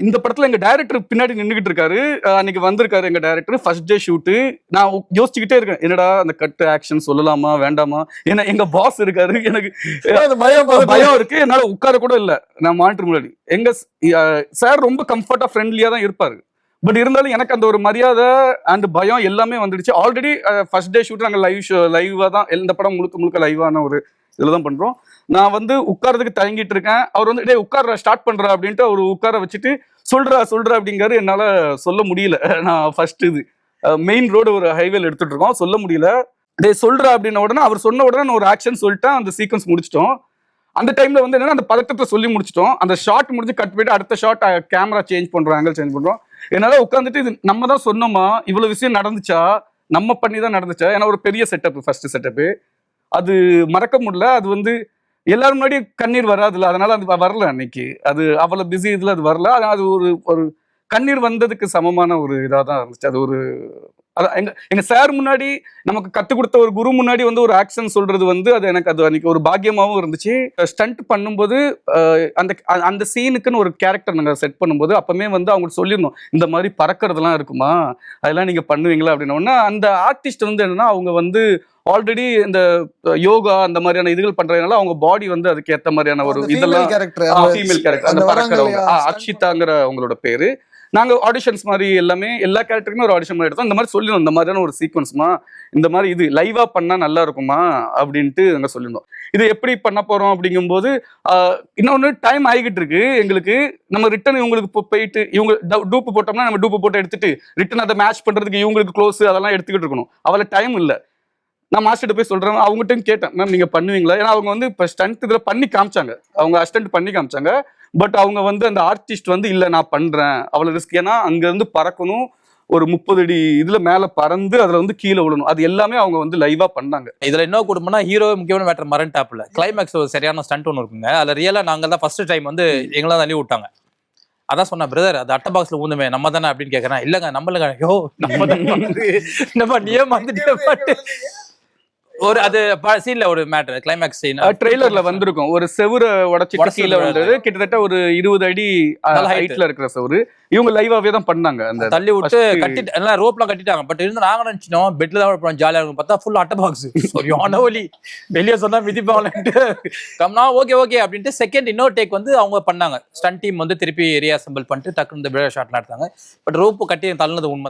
இந்த படத்துல எங்க டைரக்டர் பின்னாடி நின்றுகிட்டு இருக்காரு. அன்னைக்கு வந்திருக்காரு எங்க டைரக்டர். First day shoot. நான் யோசிச்சுக்கிட்டே இருக்கேன், என்னடா அந்த கட் ஆக்ஷன் சொல்லலாமா வேண்டாமா, ஏன்னா எங்க பாஸ் இருக்காரு, எனக்கு பயம் இருக்கு, என்னால உட்கார கூட இல்ல நான் மானிட்டர் முன்னாடி. எங்க சார் ரொம்ப கம்ஃபர்ட்டா ஃப்ரெண்ட்லியா தான் இருப்பாரு. பட் இருந்தாலும் எனக்கு அந்த ஒரு மரியாதை அண்ட் பயம் எல்லாமே வந்துடுச்சு. ஆல்ரெடி ஃபர்ஸ்ட் டே ஷூட் நாங்கள் லைவா தான், எந்த படம் முழுக்க லைவான ஒரு இதில் தான் பண்றோம். நான் வந்து உட்காரதுக்கு தயங்கிட்டு இருக்கேன். அவர் வந்து டே உட்கார ஸ்டார்ட் பண்றா அப்படின்ட்டு அவர் உட்கார வச்சுட்டு சொல்றா அப்படிங்காரு. என்னால சொல்ல முடியல. நான் ஃபர்ஸ்ட் இது மெயின் ரோடு ஒரு ஹைவேல எடுத்துட்டு இருக்கோம், சொல்ல முடியல. டே சொல்றா அப்படின்ன உடனே அவர் சொன்ன உடனே நான் ஒரு ஆக்ஷன் சொல்லிட்டேன். அந்த சீக்வன்ஸ் முடிச்சிட்டோம். அந்த டைம்ல வந்து என்னன்னா அந்த பதட்டத்தை சொல்லி முடிச்சிட்டோம். அந்த ஷார்ட் முடிஞ்சு கட் போயிட்டு அடுத்த ஷார்ட் கேமரா சேஞ்ச் பண்றோம், ஆங்கிள் சேஞ்ச் பண்றோம். என்னால உட்காந்துட்டு இது நம்ம தான் சொன்னோமா, இவ்வளவு விஷயம் நடந்துச்சா, நம்ம பண்ணி தான் நடந்துச்சா, ஏன்னா ஒரு பெரிய செட்டப், ஃபர்ஸ்ட் செட்டப்பு, அது மறக்க முடியல. அது வந்து எல்லாரும் முன்னாடி கண்ணீர் வராதுல்ல, அதனால அது வரல அன்னைக்கு. அது அவ்வளவு பிஸி இதுல அது வரல. அது ஒரு கண்ணீர் வந்ததுக்கு சமமான ஒரு இதாக தான் இருந்துச்சு. அது ஒரு எங்க சார் முன்னாடி நமக்கு கத்து கொடுத்த ஒரு குரு முன்னாடி வந்து ஒரு ஆக்ஷன் சொல்றது வந்து அது எனக்கு அது அன்னைக்கு ஒரு பாக்கியமாவும் இருந்துச்சு. ஸ்டண்ட் பண்ணும்போது அந்த அந்த சீனுக்குன்னு ஒரு கேரக்டர் நாங்க செட் பண்ணும்போது அப்பமே வந்து அவங்க சொல்லியிருந்தோம், இந்த மாதிரி பறக்கிறதுலாம் இருக்குமா, அதெல்லாம் நீங்க பண்ணுவீங்களா அப்படின்னா, அந்த ஆர்டிஸ்ட் வந்து என்னன்னா அவங்க வந்து ஆல்ரெடி இந்த யோகா அந்த மாதிரியான இதுகள் பண்றதுனால அவங்க பாடி வந்து அதுக்கு ஏத்த மாதிரியான ஒரு இதெல்லாம் ஃபீமேல் கேரக்டர் அந்த பறக்கிறவங்க அக்ஷிதாங்கிற அவங்களோட பேரு. நாங்க ஆடிஷன்ஸ் மாதிரி எல்லாமே எல்லா கேரக்டருக்குமே ஒரு ஆடிஷன் மாதிரி எடுத்தோம். இந்த மாதிரி சொல்லியிருந்தோம், இந்த மாதிரியான ஒரு சீக்வன்ஸ்மா, இந்த மாதிரி இது லைவா பண்ணா நல்லா இருக்குமா அப்படின்ட்டு நாங்க சொல்லியிருந்தோம். இது எப்படி பண்ண போறோம் அப்படிங்கும்போது இன்னொன்னு டைம் ஆகிக்கிட்டு இருக்கு எங்களுக்கு. நம்ம ரிட்டன் இவங்களுக்கு போயிட்டு இவங்க டூப்பு போட்டோம்னா நம்ம டூப்பு போட்டு எடுத்துட்டு ரிட்டன் அதை மேட்ச் பண்றதுக்கு இவங்களுக்கு க்ளோஸ் அதெல்லாம் எடுத்துக்கிட்டு இருக்கணும். அவள டைம் இல்லை. நான் மாஸ்டர்கிட்ட போய் சொல்றேன், அவங்ககிட்ட கேட்டேன், மேம் நீங்க பண்ணுவீங்களா, ஏன்னா அவங்க வந்து இப்போ ஸ்டண்ட் இதுல பண்ணி காமிச்சாங்க, அவங்க அசிஸ்டன்ட் பண்ணி காமிச்சாங்க. பட் அவங்க வந்து அந்த ஆர்டிஸ்ட் வந்து இல்ல நான் பண்றேன், அவ்வளவு ரிஸ்க், ஏன்னா அங்க இருந்து பறக்கணும், ஒரு 30 அடி இதுல மேல பறந்து அதுல வந்து கீழே விடணும், அது எல்லாமே அவங்க வந்து லைவா பண்ணாங்க. இதுல என்ன கொடுப்போம்னா ஹீரோ முக்கியமான மேட்டர் மரண்டாப்ல கிளைமேக்ஸ் ஒரு சரியான ஸ்டண்ட் ஒன்று இருக்குங்க. அதுல ரியலா நாங்க தான் ஃபர்ஸ்ட் டைம் வந்து எங்களாம் தள்ளி விட்டாங்க. அதான் சொன்னேன், பிரதர் அது அட்டை பாக்ஸ்ல ஊந்துமே நம்ம தானே அப்படின்னு கேட்கறேன். இல்லங்க நம்மளுங்க, யோ நம்ம நம்ம நியம் வந்துட்டு ஒரு அது சீன்ல ஒரு மேட்டர் கிளைமேக்ஸ் சீன் ட்ரெய்லர்ல வந்திருக்கும். ஒரு செவுரை உடைச்சிட்டு கீழே வந்தது, கிட்டத்தட்ட ஒரு 20 அடி ஹைட்ல இருக்கிற செவுரு. இவங்க லைவாவே தான் பண்ணாங்க, அந்த தள்ளி விட்டு கட்டிட்டு எல்லாம் ரோப்லாம் கட்டிட்டாங்க. பட் இருந்து நாங்க நினைச்சோம் பெட்ல தான் ஜாலியா இருக்கும், பார்த்தா ஃபுல் அட்டை பாக்ஸ். சரியான ஒலி, வெளியே சொன்னா மிதிப்பாங்கன்ட்டு கம்னா ஓகே ஓகே அப்படின்ட்டு செகண்ட் இன்னொரு டேக் வந்து அவங்க பண்ணாங்க. ஸ்டன் டீம் வந்து திருப்பி ரீஅசெம்பிள் பண்ணிட்டு டக்குனு இந்த ஷாட்லாம் எடுத்தாங்க. பட் ரோப்பு கட்டி தள்ளினது உண்மை.